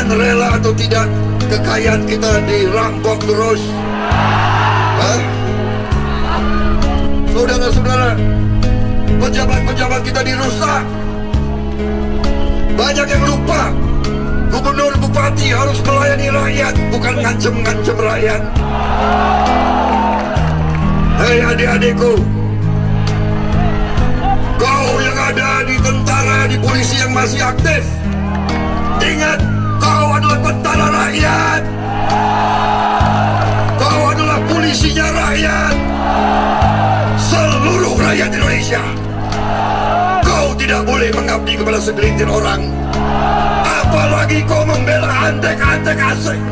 Kalian rela atau tidak kekayaan kita dirampok terus? Hah? Saudara-saudara, pejabat-pejabat kita dirusak. Banyak yang lupa gubernur bupati harus melayani rakyat, bukan ngancem-ngancem rakyat. Hei adik-adikku, kau yang ada di tentara, di polisi yang masih aktif, ingat, kau adalah tentara rakyat. Kau adalah polisinya rakyat, seluruh rakyat Indonesia. Kau tidak boleh mengabdi kepada segelintir orang, apalagi kau membela antek-antek asing.